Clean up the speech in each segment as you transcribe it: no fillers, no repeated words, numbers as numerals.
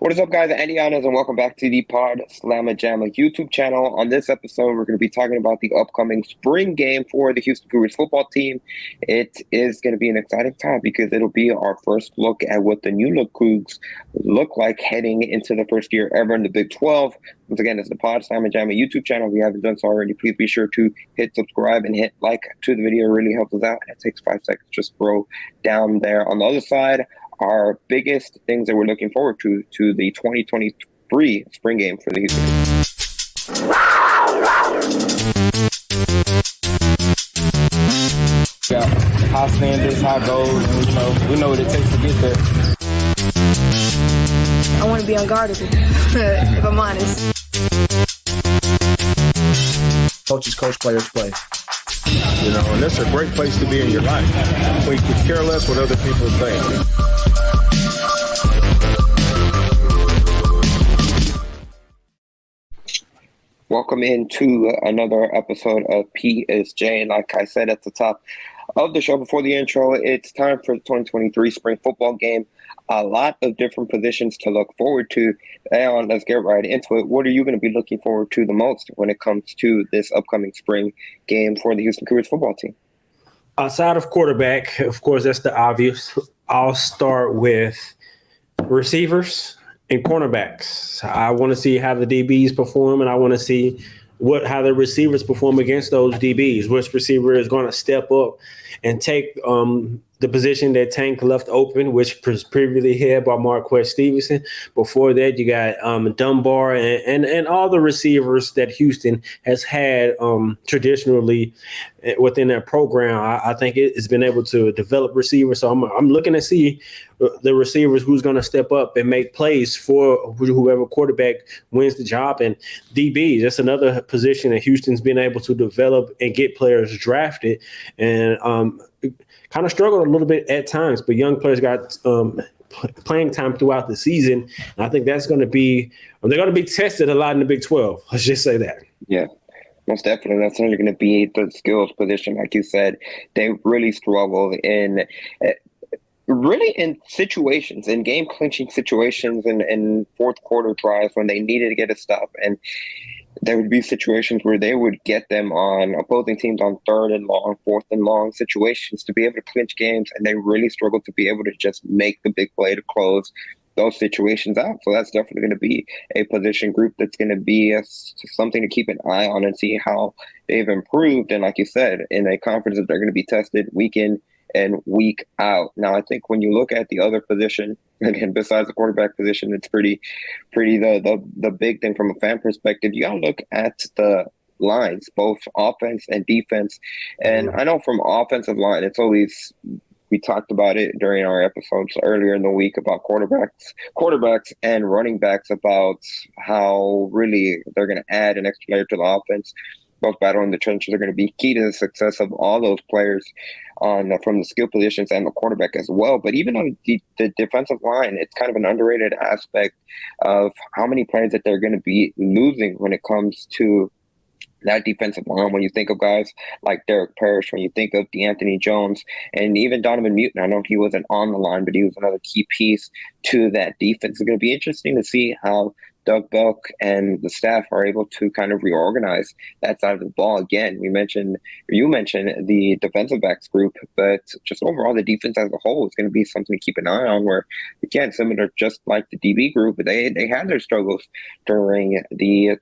What is up, guys? Andy Yanez, and welcome back to the Pawd Slama Jama YouTube channel. On this episode, we're going to be talking about the upcoming spring game for the Houston Cougars football team. It is going to be an exciting time because it'll be our first look at what the new look Cougs look like heading into the first year ever in the Big 12. Once again, it's the Pawd Slama Jama YouTube channel. If you haven't done so already, please be sure to hit subscribe and hit like to the video. It really helps us out. It takes 5 seconds. Just scroll down there. On the other side, our biggest things that we're looking forward to the 2023 spring game for the Houston. Yeah, high standards, high goals, and we know what it takes to get there. I want to be unguardable, if I'm honest. Coaches coach, players play. And that's a great place to be in your life. We could care less what other people think. Welcome into another episode of PSJ. Like I said at the top of the show before the intro, it's time for the 2023 spring football game. A lot of different positions to look forward to. And let's get right into it. What are you going to be looking forward to the most when it comes to this upcoming spring game for the Houston Cougars football team? Outside of quarterback, of course, that's the obvious. I'll start with receivers and cornerbacks. I want to see how the DBs perform, and I want to see how the receivers perform against those DBs. Which receiver is going to step up and take the position that Tank left open, which was previously held by Marquez Stevenson. Before that, you got Dunbar and all the receivers that Houston has had traditionally within their program. I think it's been able to develop receivers. So I'm looking to see the receivers who's going to step up and make plays for whoever quarterback wins the job. And DBs, that's another position that Houston's been able to develop and get players drafted. And kind of struggled a little bit at times, but young players got playing time throughout the season. And I think they're going to be tested a lot in the Big 12. Let's just say that. Yeah, most definitely. That's only going to be the skills position. Like you said, they really struggled in situations, in game clinching situations and fourth quarter drives when they needed to get a stop. And there would be situations where they would get them on opposing teams on third and long, fourth and long situations to be able to clinch games, and they really struggled to be able to just make the big play to close those situations out. So that's definitely going to be a position group that's going to be something to keep an eye on and see how they've improved. And like you said, in a conference that they're going to be tested week in and week out. Now, I think when you look at the other position, again, besides the quarterback position, it's pretty the big thing from a fan perspective. You got to look at the lines, both offense and defense. And I know from offensive line, it's always, we talked about it during our episodes earlier in the week about quarterbacks and running backs, about how really they're going to add an extra layer to the offense. Both battle in the trenches are going to be key to the success of all those players from the skill positions and the quarterback as well. But even on the defensive line, it's kind of an underrated aspect of how many players that they're going to be losing when it comes to that defensive line. When you think of guys like Derek Parrish, when you think of DeAnthony Jones, and even Donovan Mutin, I know he wasn't on the line, but he was another key piece to that defense. It's going to be interesting to see how Doug Belk and the staff are able to kind of reorganize that side of the ball. Again, you mentioned the defensive backs group, but just overall the defense as a whole is going to be something to keep an eye on, where, again, similar just like the DB group, they had their struggles during the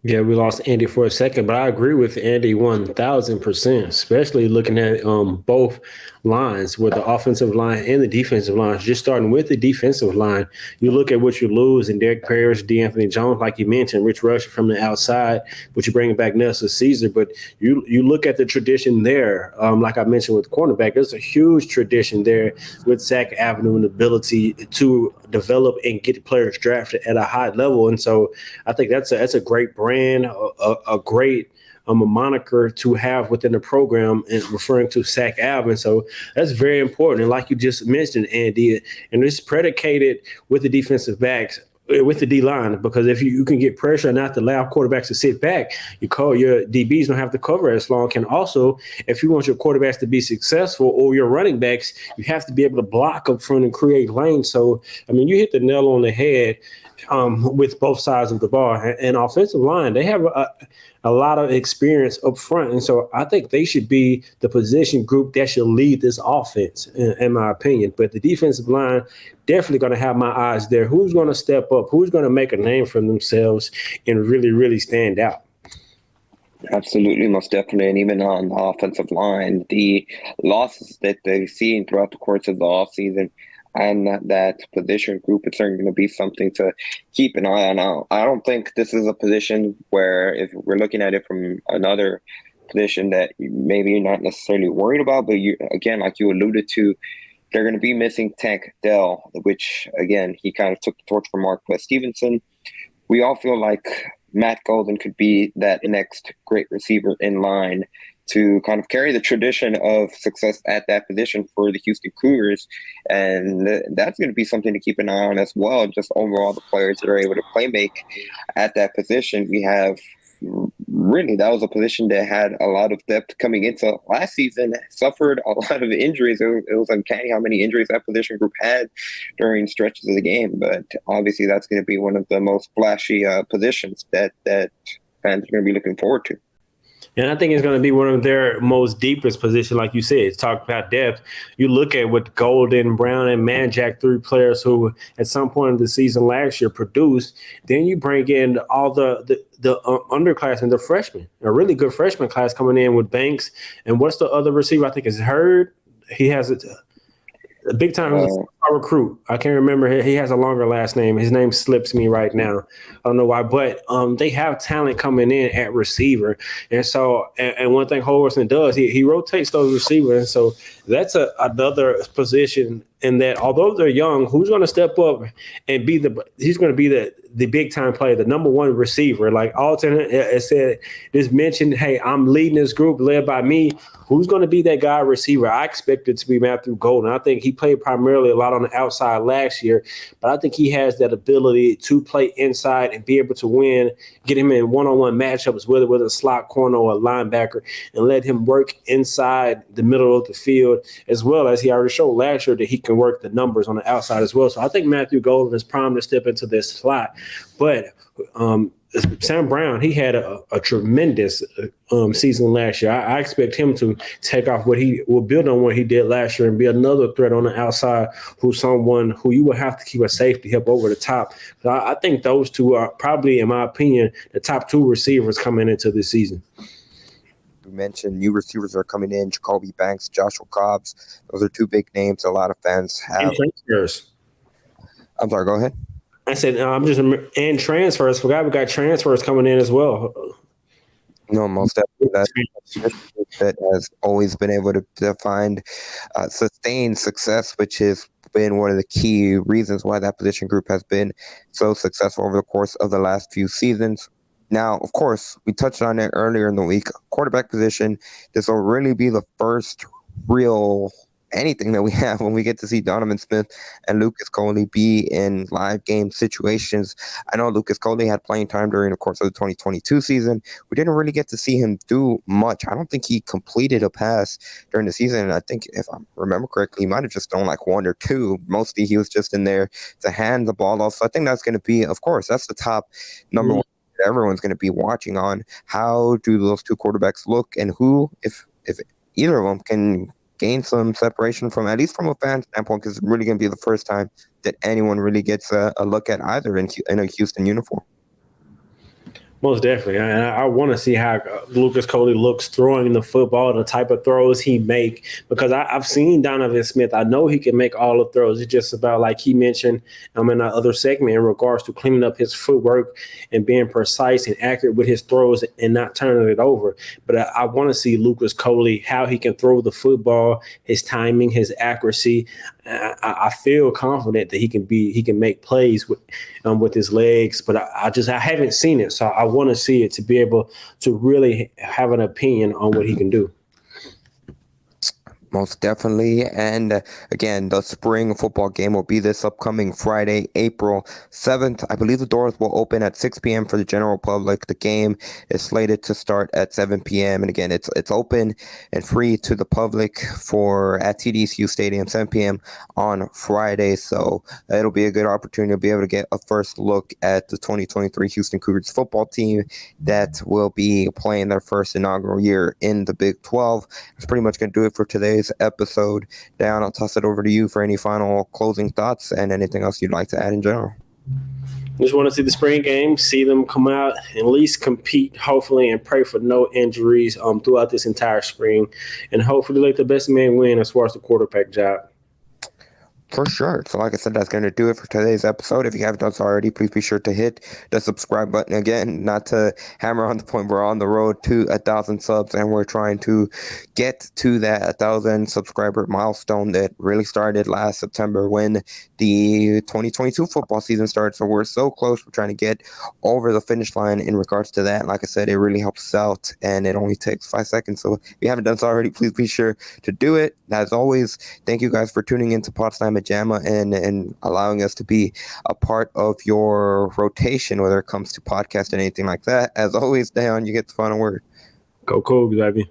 Yeah, we lost Andy for a second, but I agree with Andy 1,000%, especially looking at both lines, with the offensive line and the defensive lines. Just starting with the defensive line, you look at what you lose in Derek Parrish, DeAnthony Jones, like you mentioned, Rich Rusher from the outside, but you bring back Nelson Caesar. But you look at the tradition there, like I mentioned with cornerback, there's a huge tradition there with Zach Avenue and the ability to develop and get players drafted at a high level. And so I think that's a great brand, a great a moniker to have within the program, and referring to Zach Alvin. So that's very important. And like you just mentioned, Andy, and it's predicated with the defensive backs. with the D line, because if you can get pressure and not allow quarterbacks to sit back, your DBs don't have to cover as long. And also, if you want your quarterbacks to be successful or your running backs, you have to be able to block up front and create lanes. So, I mean, you hit the nail on the head with both sides of the ball. And offensive line, they have a lot of experience up front. And so I think they should be the position group that should lead this offense, in my opinion. But the defensive line, definitely going to have my eyes there. Who's going to step up? Who's going to make a name for themselves and really, really stand out? Absolutely, most definitely. And even on the offensive line, the losses that they've seen throughout the course of the offseason and that position group is certainly going to be something to keep an eye on. I don't think this is a position where, if we're looking at it from another position that maybe you're not necessarily worried about, but you, again, like you alluded to, they're going to be missing Tank Dell, which, again, he kind of took the torch from Marquez Stevenson. We all feel like Matt Golden could be that next great receiver in line to kind of carry the tradition of success at that position for the Houston Cougars. And that's going to be something to keep an eye on as well, just overall the players that are able to play make at that position. We have really, that was a position that had a lot of depth coming into last season, suffered a lot of injuries. It was uncanny how many injuries that position group had during stretches of the game. But obviously that's going to be one of the most flashy positions that fans are going to be looking forward to. And I think it's going to be one of their most deepest positions, like you said. Talk about depth. You look at what Golden, Brown, and Manjack, 3 players who at some point in the season last year produced. Then you bring in all the underclassmen, the freshmen, a really good freshman class coming in with Banks. And what's the other receiver? I think it's Hurd. He has a big time recruit. I can't remember. He has a longer last name. His name slips me right now. I don't know why, but they have talent coming in at receiver. And so, and one thing Holverson does, he rotates those receivers. And so that's another position in that, although they're young, who's going to step up and he's going to be the big time player, the number one receiver. Like Alton said, just mentioned, hey, I'm leading this group led by me. Who's going to be that guy receiver? I expect it to be Matthew Golden. I think he played primarily a lot on the outside last year, but I think he has that ability to play inside and be able to win, get him in one-on-one matchups, whether with a slot corner or a linebacker, and let him work inside the middle of the field, as well as he already showed last year that he can work the numbers on the outside as well. So I think Matthew Golden is primed to step into this slot. But Sam Brown, he had a tremendous season last year. I expect him to take off will build on what he did last year and be another threat on the outside, who's someone who you will have to keep a safety help over the top. So I think those two are probably, in my opinion, the top 2 receivers coming into this season. We mentioned new receivers are coming in, Jacoby Banks, Joshua Cobbs. Those are 2 big names a lot of fans have. And transfers. I'm sorry, go ahead. I said, and transfers. Forgot we got transfers coming in as well. No, most definitely. That has always been able to find sustained success, which has been one of the key reasons why that position group has been so successful over the course of the last few seasons. Now, of course, we touched on it earlier in the week. Quarterback position, this will really be the first real anything that we have when we get to see Donovan Smith and Lucas Coley be in live game situations. I know Lucas Coley had playing time during the course of the 2022 season. We didn't really get to see him do much. I don't think he completed a pass during the season. And I think, if I remember correctly, he might have just thrown like 1 or 2. Mostly he was just in there to hand the ball off. So I think that's going to be, of course, that's the top number one that everyone's going to be watching on. How do those 2 quarterbacks look, and who, if either of them can gain some separation from, at least from a fan standpoint, because it's really going to be the first time that anyone really gets a look at either in a Houston uniform. Most definitely. And I want to see how Lucas Coley looks throwing the football, the type of throws he make, because I've seen Donovan Smith. I know he can make all the throws. It's just about, like he mentioned in our other segment, in regards to cleaning up his footwork and being precise and accurate with his throws and not turning it over. But I want to see Lucas Coley, how he can throw the football, his timing, his accuracy. I feel confident that he can make plays with his legs, but I haven't seen it, so I want to see it to be able to really have an opinion on what he can do. Most definitely. And again, the spring football game will be this upcoming Friday, April 7th. I believe the doors will open at 6 p.m. for the general public. The game is slated to start at 7 p.m. And again, it's open and free to the public at TDECU Stadium, 7 p.m. on Friday. So it'll be a good opportunity to be able to get a first look at the 2023 Houston Cougars football team that will be playing their first inaugural year in the Big 12. That's pretty much going to do it for today's episode. Dan, I'll toss it over to you for any final closing thoughts and anything else you'd like to add in general. Just want to see the spring game, see them come out and at least compete, hopefully, and pray for no injuries throughout this entire spring, and hopefully let the best man win as far as the quarterback job. For sure. So like I said, that's going to do it for today's episode. If you haven't done so already, please be sure to hit the subscribe button. Again, not to hammer on the point, we're on the road to 1,000 subs, and we're trying to get to that 1,000 subscriber milestone that really started last September when the 2022 football season started. So we're so close. We're trying to get over the finish line in regards to that. Like I said, it really helps us out, and it only takes 5 seconds. So if you haven't done so already, please be sure to do it. As always, thank you guys for tuning into Pawd Slama Jama and allowing us to be a part of your rotation, whether it comes to podcast and anything like that. As always, Dayon, you get the final word. Go Cougs, baby.